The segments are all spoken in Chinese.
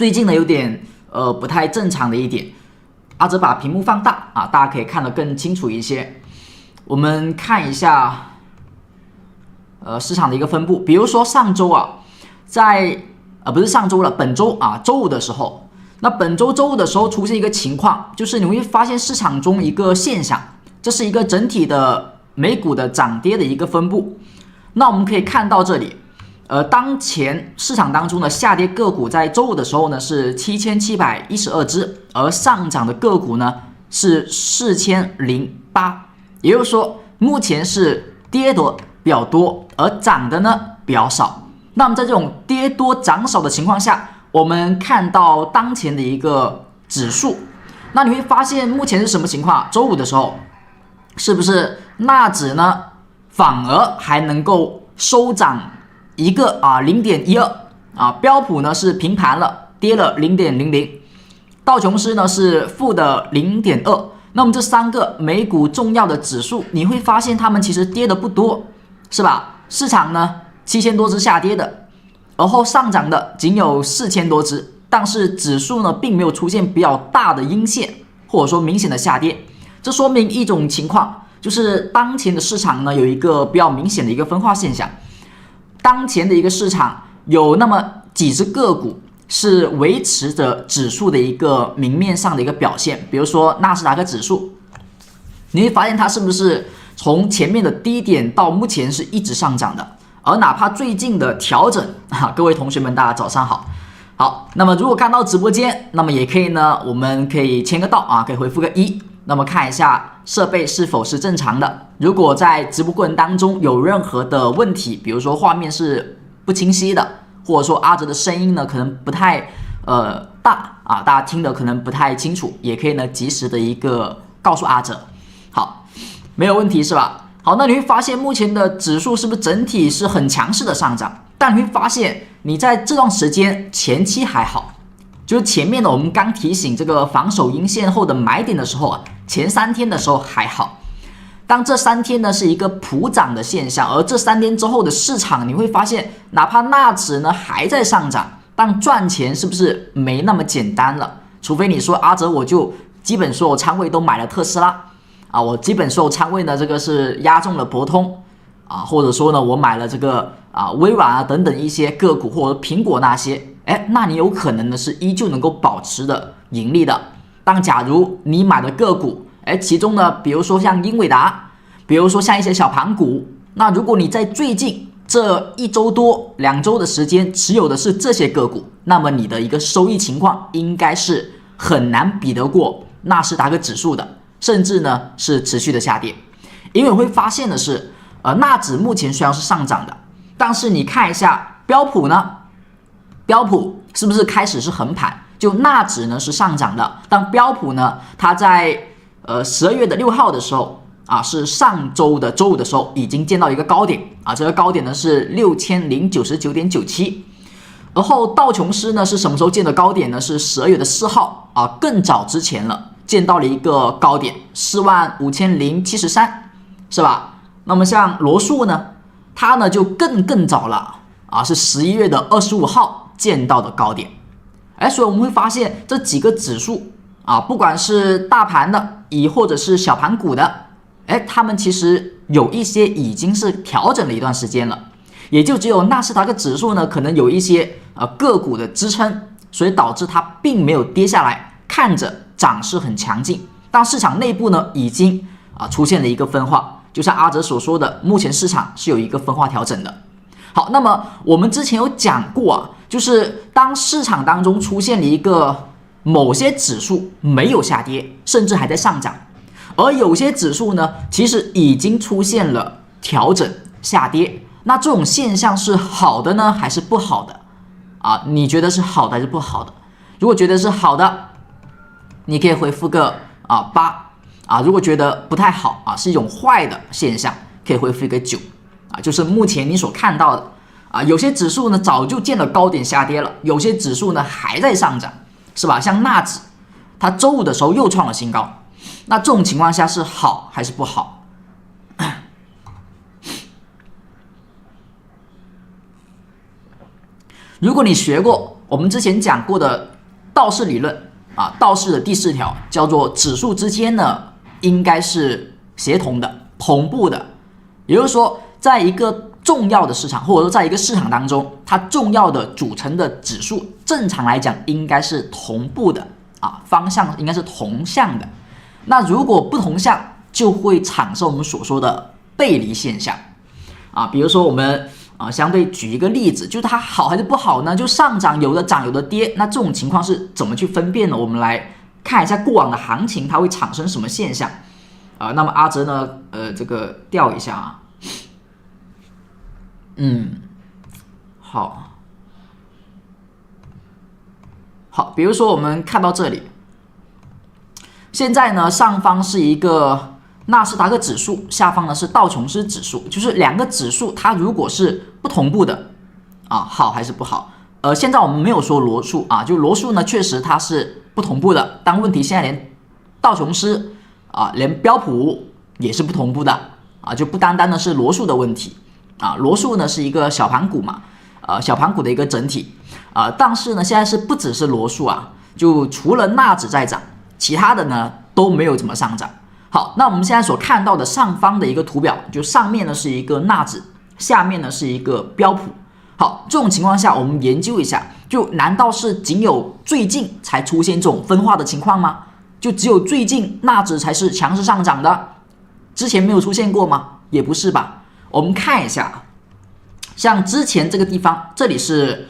最近呢有点不太正常的一点。阿哲把屏幕放大啊，大家可以看得更清楚一些。我们看一下市场的一个分布，比如说上周啊，不是上周了，本周啊周五的时候，那本周周五的时候出现一个情况，就是你会发现市场中一个现象，这是一个整体的美股的涨跌的一个分布。那我们可以看到这里，当前市场当中的下跌个股在周五的时候呢是7712只，而上涨的个股呢是4008，也就是说目前是跌的比较多，而涨的呢比较少。那么在这种跌多涨少的情况下，我们看到当前的一个指数，那你会发现目前是什么情况？周五的时候，是不是纳指呢反而还能够收涨一个0.12啊？标普呢是平盘了，跌了0.00，道琼斯呢是负的0.2。那么这三个美股重要的指数，你会发现它们其实跌的不多，是吧？市场呢7000多只下跌的，而后上涨的仅有4000多只，但是指数呢并没有出现比较大的阴线，或者说明显的下跌。这说明一种情况，就是当前的市场呢有一个比较明显的一个分化现象。当前的一个市场有那么几只个股是维持着指数的一个明面上的一个表现，比如说纳斯达克指数，你会发现它是不是从前面的低点到目前是一直上涨的，而哪怕最近的调整各位同学们大家早上好。好，那么如果看到直播间，那么也可以呢，我们可以签个到可以回复个1，那么看一下设备是否是正常的。如果在直播过程当中有任何的问题，比如说画面是不清晰的，或者说阿哲的声音呢可能不太大大家听的可能不太清楚，也可以呢及时的一个告诉阿哲。好，没有问题是吧？好，那你会发现目前的指数是不是整体是很强势的上涨？但你会发现你在这段时间前期还好，就是前面呢我们刚提醒这个防守阴线后的买点的时候前3天的时候还好。当这3天呢是一个普涨的现象，而这3天之后的市场，你会发现哪怕纳指呢还在上涨，但赚钱是不是没那么简单了？除非你说阿哲我就基本所有仓位都买了特斯拉我基本所有仓位呢这个是压中了博通或者说呢我买了这个微软等等一些个股，或者苹果那些，那你有可能呢是依旧能够保持的盈利的。但假如你买的个股其中呢比如说像英伟达，比如说像一些小盘股，那如果你在最近这1周多2周的时间持有的是这些个股，那么你的一个收益情况应该是很难比得过纳斯达克指数的，甚至呢是持续的下跌。因为我会发现的是纳指目前虽然是上涨的，但是你看一下标普呢，标普是不是开始是横盘？就纳指呢是上涨的，但标普呢它在12月6号的时候是上周的周五的时候已经见到一个高点这个高点呢是6099.97，而后道琼斯呢是什么时候见的高点呢？是12月4号更早之前了，见到了一个高点45073，是吧？那么像罗素呢，它呢就更早了是11月25号见到的高点。所以我们会发现这几个指数不管是大盘的或者是小盘股的，他们其实有一些已经是调整了一段时间了，也就只有纳斯达克指数呢可能有一些个股的支撑，所以导致它并没有跌下来，看着涨势很强劲，但市场内部呢已经出现了一个分化，就像阿哲所说的，目前市场是有一个分化调整的。好，那么我们之前有讲过就是当市场当中出现了一个某些指数没有下跌，甚至还在上涨，而有些指数呢其实已经出现了调整下跌，那这种现象是好的呢还是不好的你觉得是好的还是不好的？如果觉得是好的，你可以回复个8如果觉得不太好是一种坏的现象，可以回复一个9就是目前你所看到的有些指数呢早就见了高点下跌了，有些指数呢还在上涨，是吧？像纳指它周五的时候又创了新高，那这种情况下是好还是不好？如果你学过我们之前讲过的道氏理论啊，道氏的第4条叫做指数之间呢应该是协同的、同步的，也就是说，在一个重要的市场，或者说在一个市场当中，它重要的组成的指数，正常来讲应该是同步的啊，方向应该是同向的。那如果不同向，就会产生我们所说的背离现象啊。比如说我们相对举一个例子，就是它好还是不好呢？就上涨有的涨有的跌，那这种情况是怎么去分辨呢？我们来看一下过往的行情，它会产生什么现象啊？那么阿哲呢，这个调一下啊，好，比如说我们看到这里，现在呢上方是一个纳斯达克指数，下方呢是道琼斯指数，就是两个指数它如果是不同步的啊，好还是不好？现在我们没有说罗素啊，就罗素呢确实它是不同步的，但问题现在连道琼斯啊，连标普也是不同步的啊，就不单单的是罗素的问题啊，罗素呢是一个小盘股嘛，小盘股的一个整体但是呢现在是不只是罗素啊，就除了纳指在涨，其他的呢都没有怎么上涨。好，那我们现在所看到的上方的一个图表，就上面呢是一个纳指，下面呢是一个标普。好，这种情况下我们研究一下，就难道是仅有最近才出现这种分化的情况吗？就只有最近纳指才是强势上涨的，之前没有出现过吗？也不是吧。我们看一下，像之前这个地方，这里是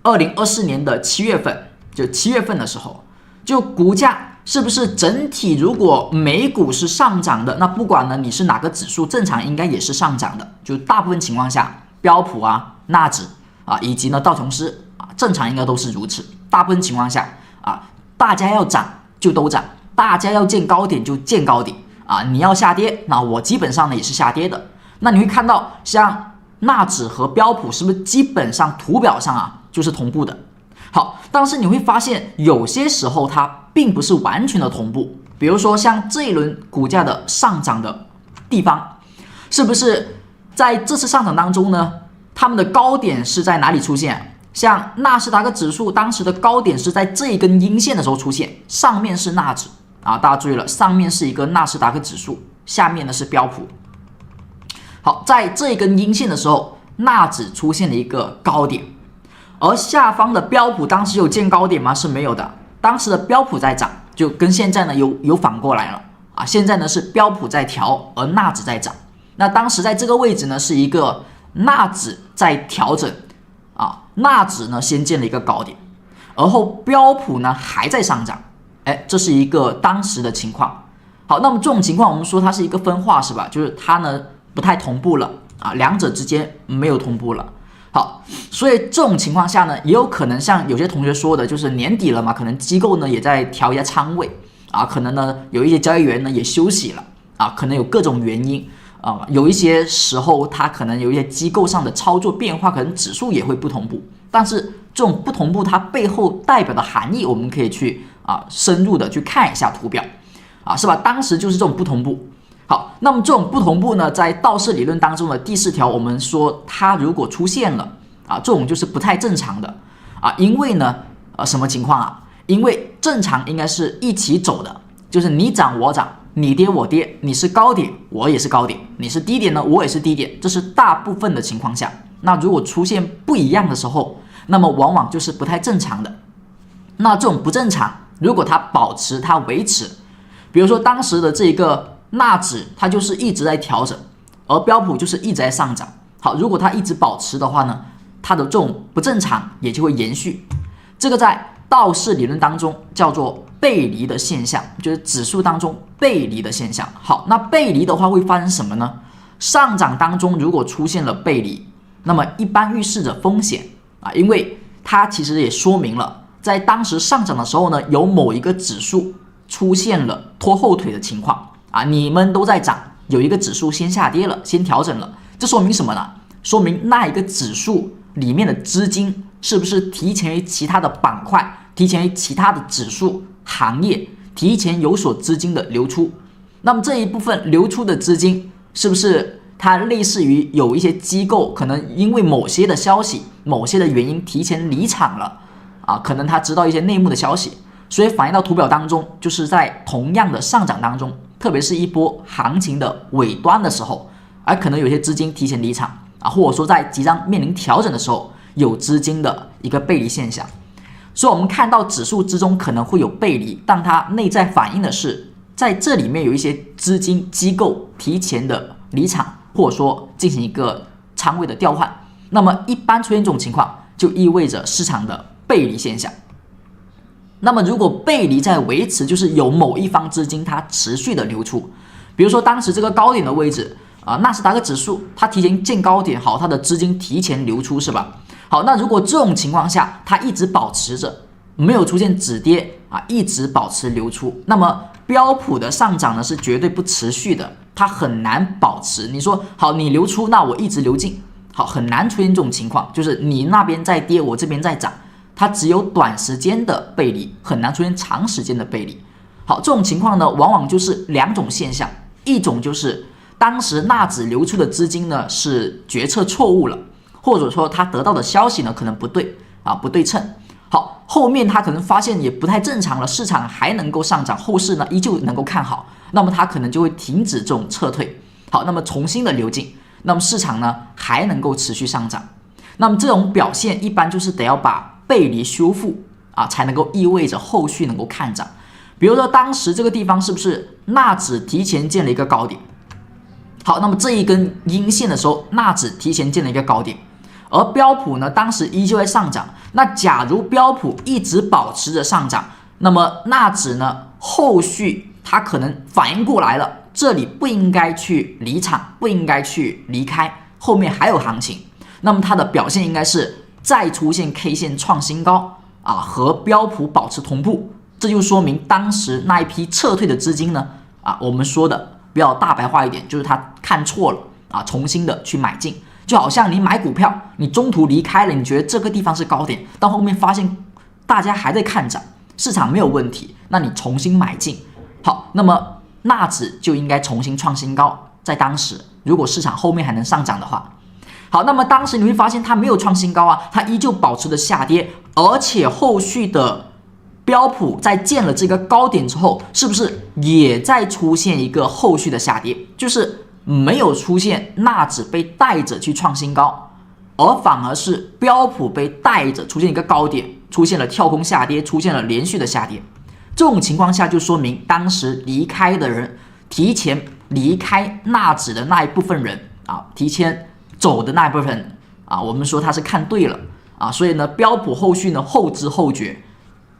2024年的7月份，就7月份的时候，就股价是不是整体如果美股是上涨的，那不管呢你是哪个指数，正常应该也是上涨的。就大部分情况下，标普啊、纳指啊以及呢道琼斯啊，正常应该都是如此。大部分情况下啊，大家要涨就都涨，大家要见高点就见高点啊，你要下跌，那我基本上呢也是下跌的。那你会看到像纳指和标普是不是基本上图表上啊就是同步的？好，但是你会发现有些时候它并不是完全的同步，比如说像这一轮股价的上涨的地方，是不是在这次上涨当中呢，他们的高点是在哪里出现？像纳斯达克指数当时的高点是在这一根阴线的时候出现，上面是纳指啊，大家注意了，上面是一个纳斯达克指数，下面呢是标普。好，在这一根阴线的时候，纳指出现了一个高点，而下方的标普当时有见高点吗？是没有的。当时的标普在涨，就跟现在呢有反过来了啊。现在呢是标普在调，而纳指在涨。那当时在这个位置呢是一个纳指在调整啊，纳指呢先见了一个高点，而后标普呢还在上涨。哎，这是一个当时的情况。好，那么这种情况我们说它是一个分化是吧？就是它呢不太同步了啊，两者之间没有同步了。好，所以这种情况下呢，也有可能像有些同学说的，就是年底了嘛，可能机构呢也在调一下仓位啊，可能呢有一些交易员呢也休息了啊，可能有各种原因啊，有一些时候它可能有一些机构上的操作变化，可能指数也会不同步，但是这种不同步它背后代表的含义，我们可以去深入的去看一下图表啊，是吧？当时就是这种不同步。好，那么这种不同步呢，在道氏理论当中的第4条，我们说它如果出现了啊，这种就是不太正常的啊，因为呢，什么情况啊？因为正常应该是一起走的，就是你涨我涨，你跌我跌，你是高点我也是高点，你是低点呢我也是低点，这是大部分的情况下。那如果出现不一样的时候，那么往往就是不太正常的。那这种不正常，如果它保持它维持，比如说当时的这个纳指它就是一直在调整，而标普就是一直在上涨。好，如果它一直保持的话呢，它的这种不正常也就会延续。这个在道氏理论当中叫做背离的现象，就是指数当中背离的现象。好，那背离的话会发生什么呢？上涨当中如果出现了背离，那么一般预示着风险啊，因为它其实也说明了，在当时上涨的时候呢，有某一个指数出现了拖后腿的情况啊，你们都在涨，有一个指数先下跌了，先调整了，这说明什么呢？说明那一个指数里面的资金是不是提前于其他的板块，提前于其他的指数行业，提前有所资金的流出。那么这一部分流出的资金，是不是它类似于有一些机构可能因为某些的消息、某些的原因提前离场了？啊，可能他知道一些内幕的消息，所以反映到图表当中，就是在同样的上涨当中，特别是一波行情的尾端的时候，而可能有些资金提前离场啊，或者说在即将面临调整的时候，有资金的一个背离现象。所以我们看到指数之中可能会有背离，但它内在反映的是在这里面有一些资金机构提前的离场，或者说进行一个仓位的调换。那么一般出现这种情况，就意味着市场的背离现象。那么如果背离在维持，就是有某一方资金它持续的流出，比如说当时这个高点的位置啊，纳斯达克指数它提前见高点，好，它的资金提前流出是吧？好，那如果这种情况下它一直保持着没有出现止跌啊，一直保持流出，那么标普的上涨呢是绝对不持续的，它很难保持。你说好，你流出，那我一直流进，好，很难出现这种情况，就是你那边在跌，我这边在涨，它只有短时间的背离，很难出现长时间的背离。好，这种情况呢，往往就是两种现象，一种就是当时纳指流出的资金呢是决策错误了，或者说他得到的消息呢可能不对啊，不对称。好，后面他可能发现也不太正常了，市场还能够上涨，后市呢依旧能够看好，那么他可能就会停止这种撤退，好，那么重新的流进，那么市场呢还能够持续上涨。那么这种表现一般就是得要把背离修复啊，才能够意味着后续能够看涨。比如说当时这个地方是不是纳指提前见了一个高点？好，那么这一根阴线的时候，纳指提前见了一个高点，而标普呢当时依旧在上涨。那假如标普一直保持着上涨，那么纳指呢后续它可能反应过来了，这里不应该去离场，不应该去离开，后面还有行情，那么它的表现应该是再出现 K 线创新高啊，和标普保持同步，这就说明当时那一批撤退的资金呢啊，我们说的比较大白话一点，就是他看错了啊，重新的去买进。就好像你买股票，你中途离开了，你觉得这个地方是高点，到后面发现大家还在看涨，市场没有问题，那你重新买进，好，那么纳指就应该重新创新高。在当时，如果市场后面还能上涨的话，好，那么当时你会发现它没有创新高啊，它依旧保持着下跌，而且后续的标普在见了这个高点之后，是不是也在出现一个后续的下跌？就是没有出现纳指被带着去创新高，而反而是标普被带着出现一个高点，出现了跳空下跌，出现了连续的下跌。这种情况下就说明当时离开的人，提前离开纳指的那一部分人啊，提前走的那一部分人啊，我们说他是看对了啊，所以呢，标普后续呢后知后觉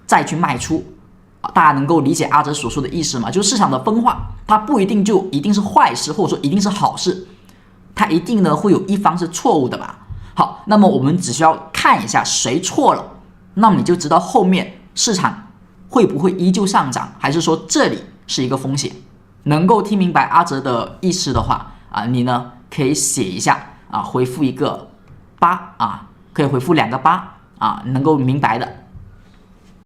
再去卖出。大家能够理解阿哲所说的意思吗？就是市场的分化，它不一定就一定是坏事，或者说一定是好事，它一定呢会有一方是错误的吧。好，那么我们只需要看一下谁错了，那么你就知道后面市场会不会依旧上涨，还是说这里是一个风险。能够听明白阿哲的意思的话啊，你呢可以写一下啊，回复一个8啊，可以回复2个8啊，能够明白的